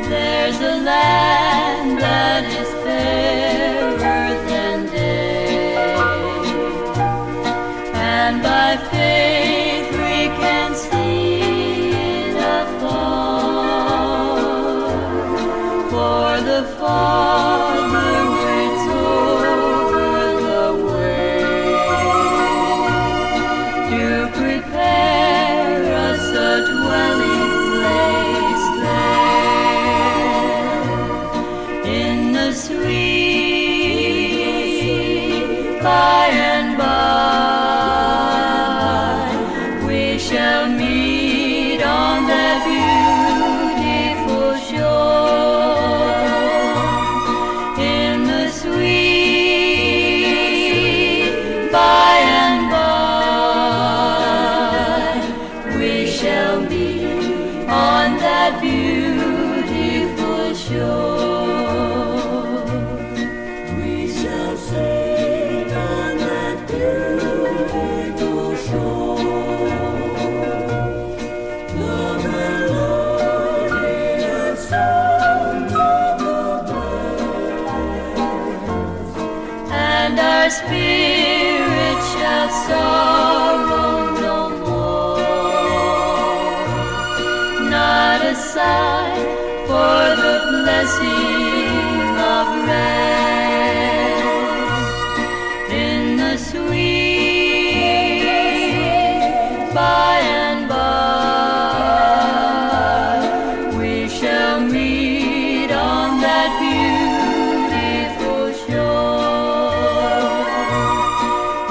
There's a land that is fairer than day, and by faith we can see it afar. For the Father waits over the way to prepare us a dwelling place there in the sweet by and by. We shall meet on that beautiful shore in the sweet by and by. We shall meet on that beautiful shore. We shall sing on that beautiful shore. The melodious songs of the birds, And our spirits shall sorrow no more. Not a sigh for the blessing of rest in the sweet by and by. We shall meet on that beautiful shore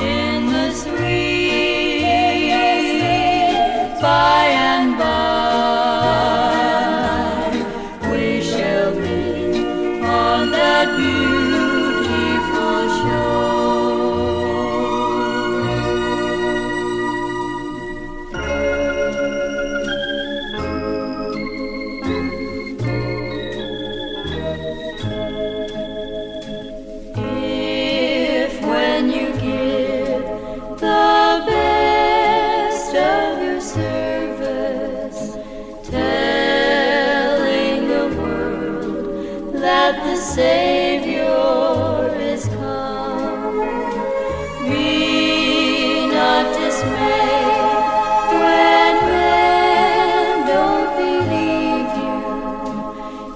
in the sweet by and by. We shall meet on that beautiful shore. If when you give the best of your service, telling the world that the Savior is come, be not dismayed when men don't believe you.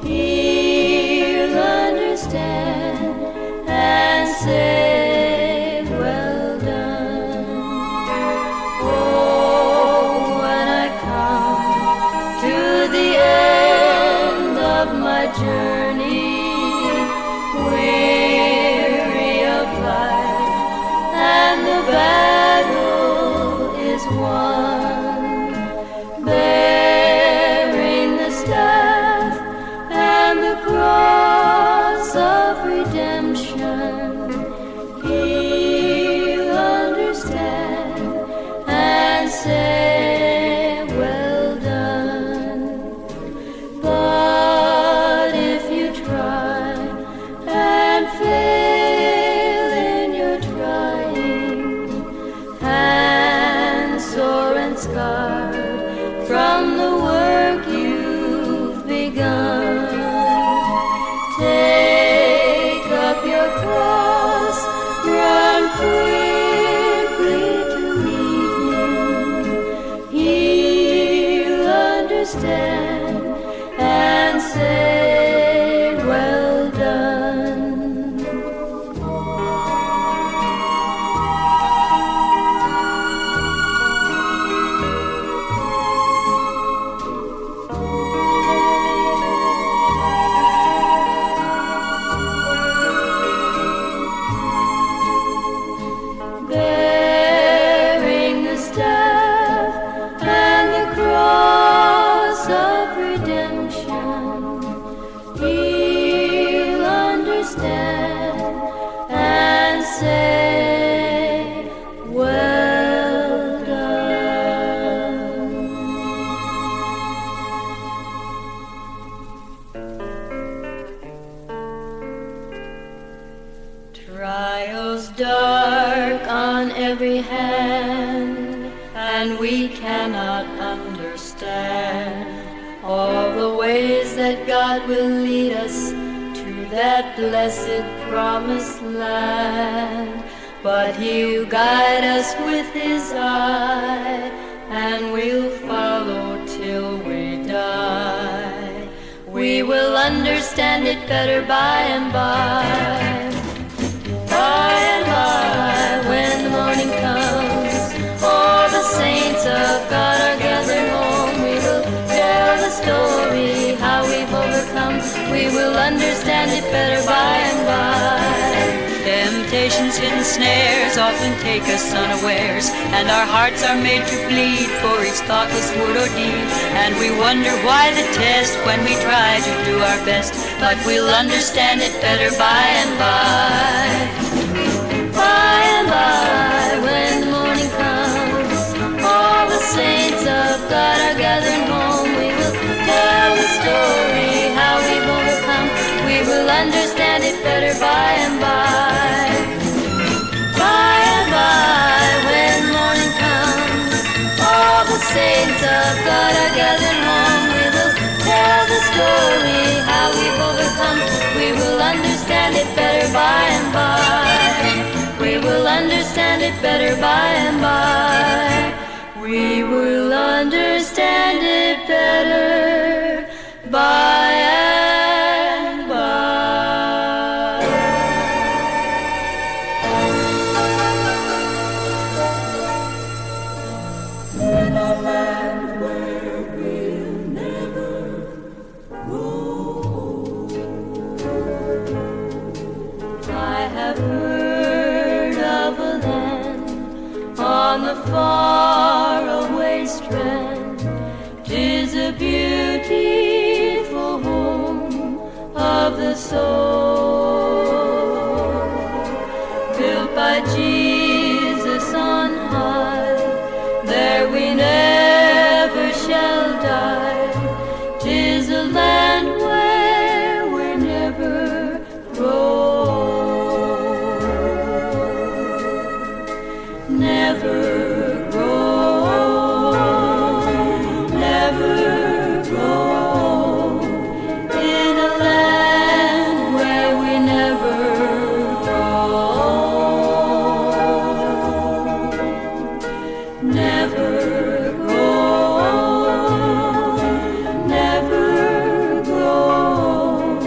He'll understand and say, well done. Oh, when I come to the end of my journey, weary of life, and the battle is won, bearing the staff and the cross of redemption, he'll understand and say, well done. But if you try and fail in your trying, hands sore and scarred from the work you've begun, take up your cross, run quickly to meet him. He'll understand and say, well done. Bearing the staff and the cross of redemption, he'll understand and say, well done. Trials dark on every hand, and we cannot understand all the ways that God will lead us to that blessed promised land. But He'll guide us with His eye, and we'll follow till we die. We will understand it better by and by. By and by, when the morning comes, all the saints of God are gathered home. We will tell the story, how we've overcome. We will understand it better by and by. Temptations, hidden snares often take us unawares, and our hearts are made to bleed for each thoughtless word or deed. And we wonder why the test when we try to do our best, but we'll understand it better by and by. By and by, when the morning comes, all the saints of God are gathered home. We will tell the story, how we've overcome. We will understand it better by and by. By and by, when the morning comes, all the saints of God are gathered home. We will tell the story, how we've overcome. We will understand it better by and by. We will understand it better by and by. We will understand it better by and by. In a land where we'll never go, I have heard of a land on the faraway strand. 'Tis a beautiful home of the soul, built by Jesus on high. There we never shall die. 'Tis a land where we never grow, never grow, never grow. In a land where we never grow, never grow, never grow.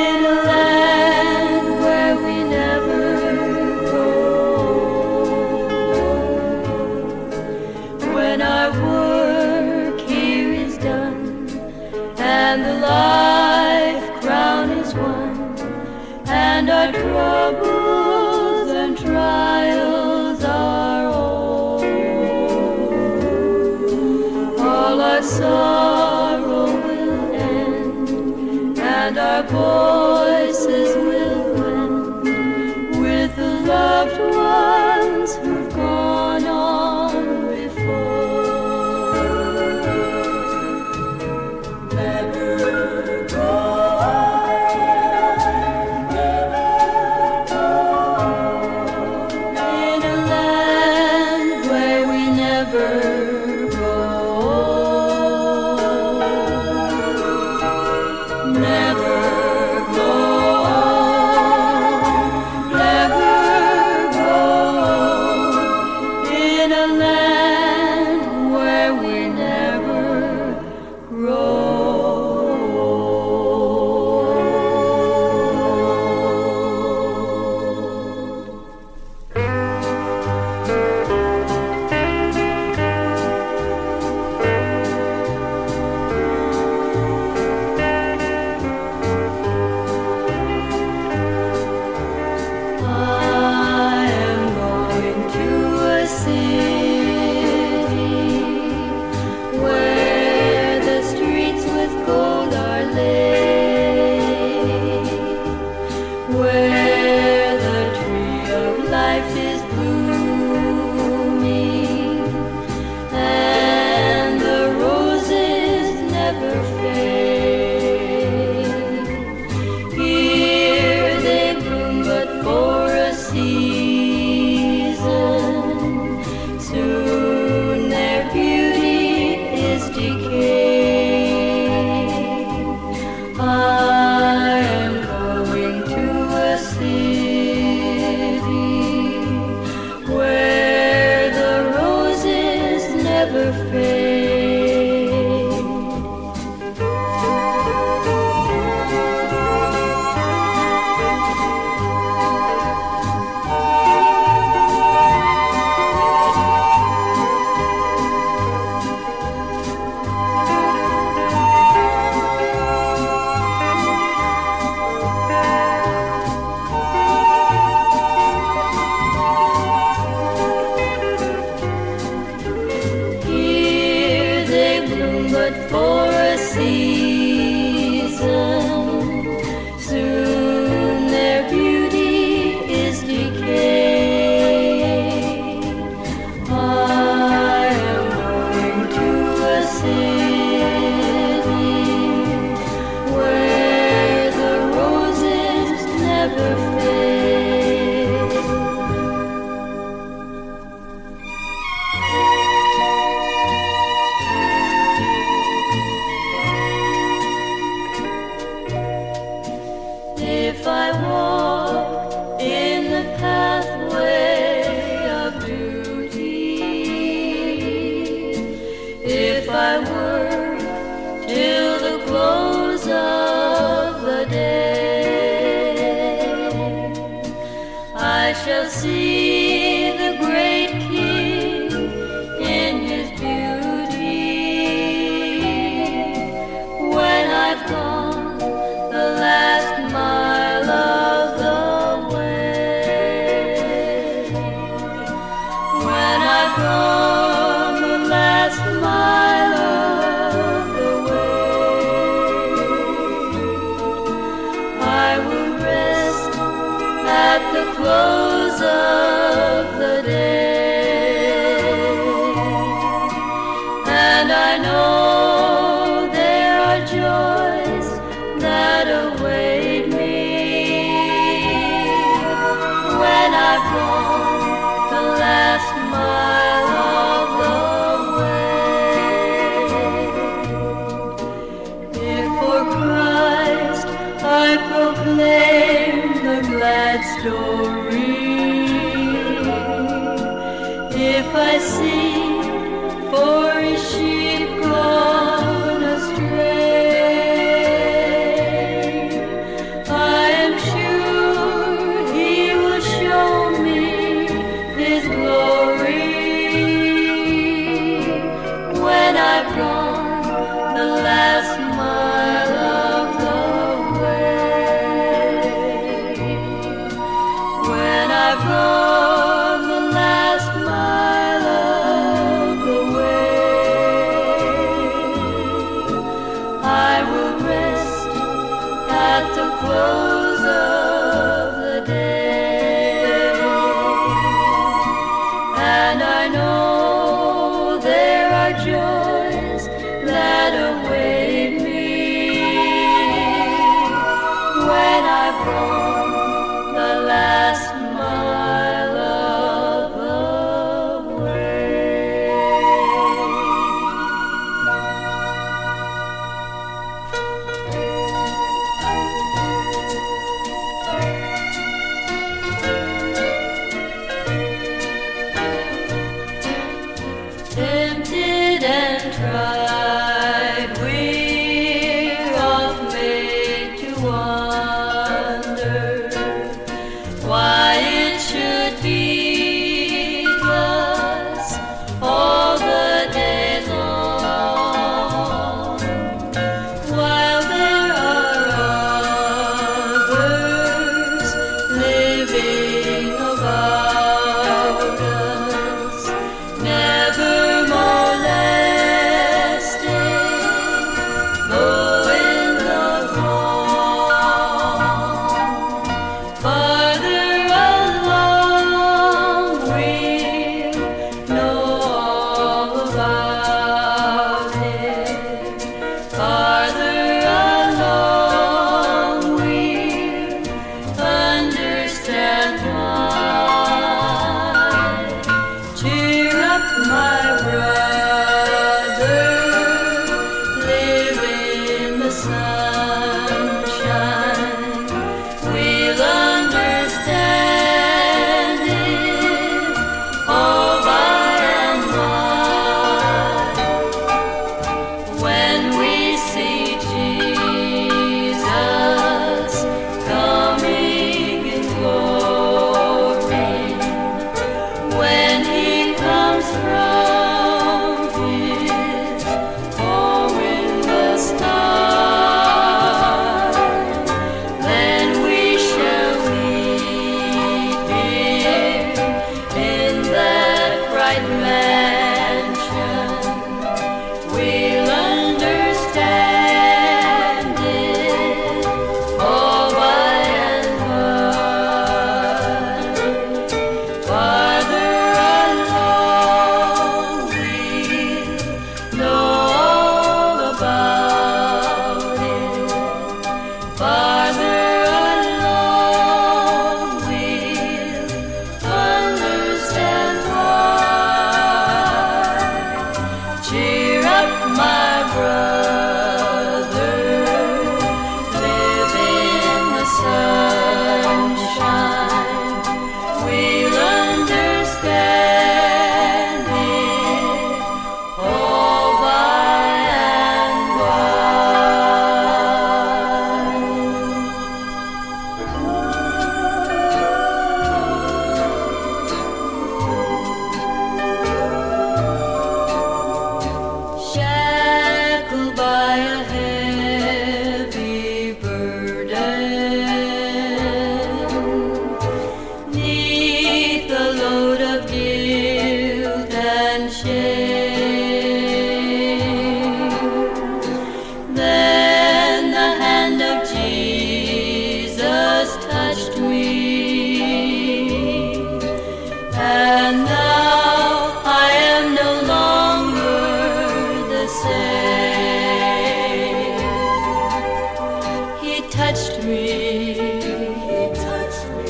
In a land where we never grow. When our work here is done, and the life crown is won, and our troubles and trials are o'er, all our sorrow will end, and our voices will blend with the loved ones who've gone on before. never go, never go. In a land where we never grow, never grow, never grow. If I walk in the pathway of duty, if I work till the close of the day, I shall see the great King in his beauty. When I've gone the last mile of the way, when I've gone the last mile of the way, I will rest at the close of the day, and I know there are joys that await me when I've gone the last mile of the way. If for Christ I proclaim the glad story, if I sing for his sheep gone astray, I am sure he will show me his glory when I've gone the last mile of the way, when I've gone the last mile of the way, I will rest at the close of the day, and I know there are joys that await me when I've gone the last mile of the way. Tempted and tried, we're oft made to wander,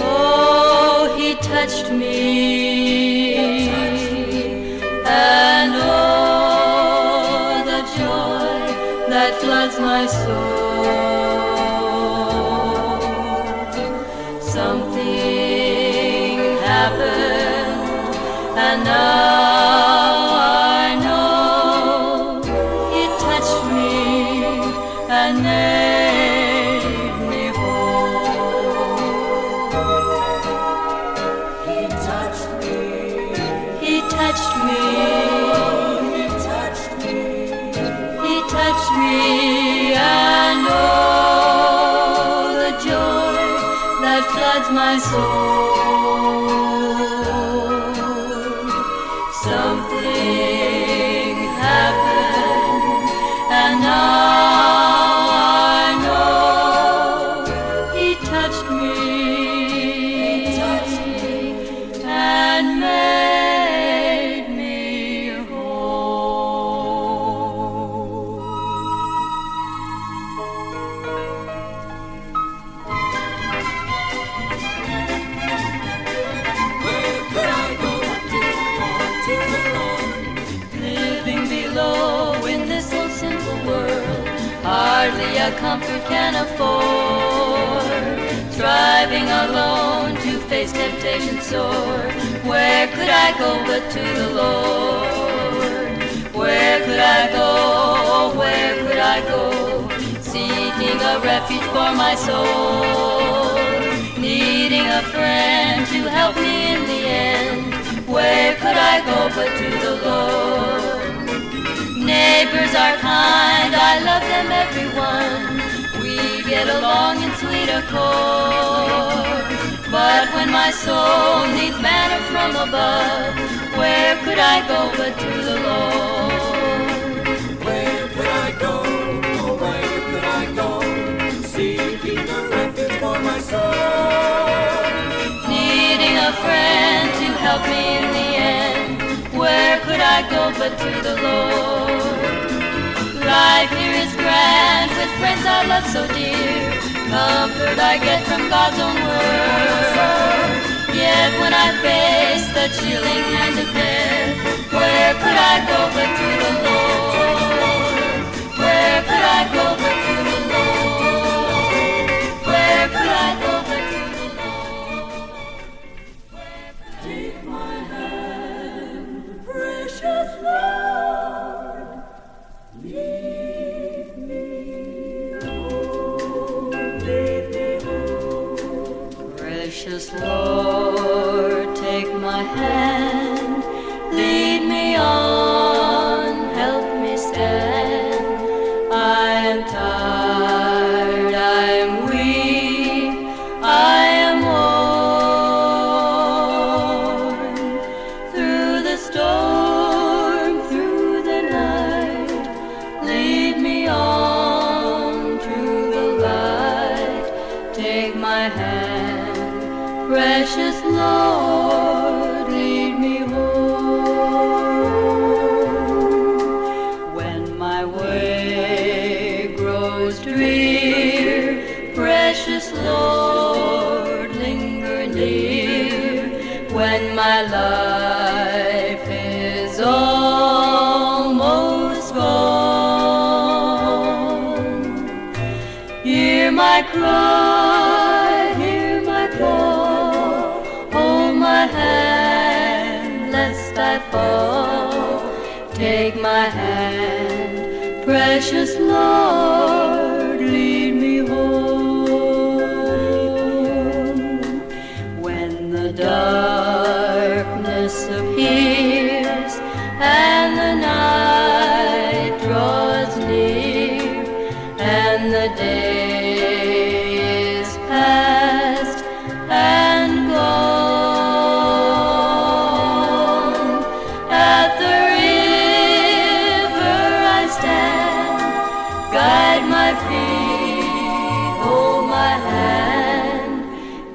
Oh, he touched me. And oh, the joy that floods my soul. Something happened, and now I know he touched me and made me whole. He touched me. He touched me. He touched me. He touched me, and oh, the joy that floods my soul. Something happened, and now I know he touched me, and made me whole. Where could I go to the Lord? Living below in this old sinful world, hardly a comfort can afford. Striving alone to face temptation sore, where could I go but to the Lord? Where could I go? Where could I go? Seeking a refuge for my soul, needing a friend to help me in the end. Where could I go but to the Lord? Neighbors are kind, I love them everyone. We get along in sweet accord. But when my soul needs manna from above, where could I go but to the Lord? Where could I go? Oh, where could I go? Seeking a refuge for my soul. Needing a friend to help me in the end, where could I go but to the Lord? Life here is grand with friends I love so dear. Comfort I get from God's own word. Yet when I face the chilling hand of death, where could I go but to the Lord? Where could I go but to the Lord? Where could I go but to the Lord? Take my hand, precious Lord. Lead me home. Lead me home. Precious Lord, take my hand, lead me on, help me stand. I am tired, I am weak, I am worn. Through the storm, through the night, lead me on to the light. Take my hand, precious Lord, lead me home. When my way grows drear, precious Lord, linger near. When my life is almost gone, hear my cry, hear my call, hold my hand lest I fall. Take my hand, precious Lord, lead me home. When the darkness appears and the night draws near, and the day is past and gone. At the river I stand, guide my feet, hold my hand,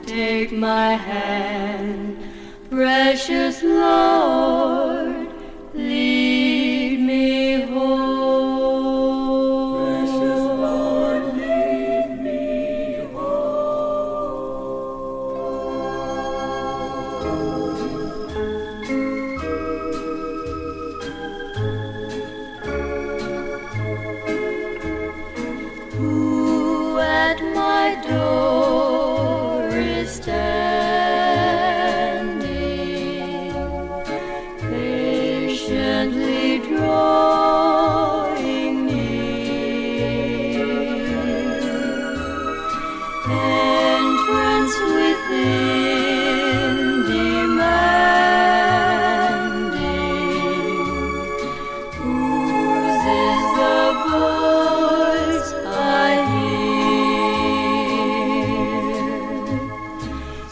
take my hand, precious Lord, lead me home. Precious Lord, lead me home. nothing demanding. Whose is the voice I hear?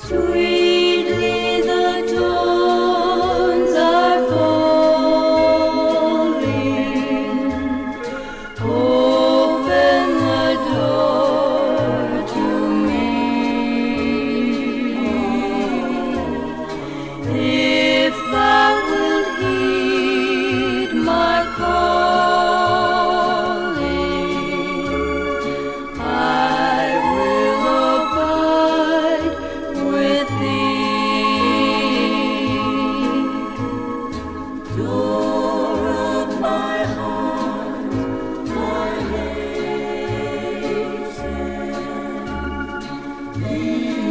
Sweetly the tones are falling. Open the door to me. If thou wilt heed my calling, I will abide with thee. Door of my heart, I hasten.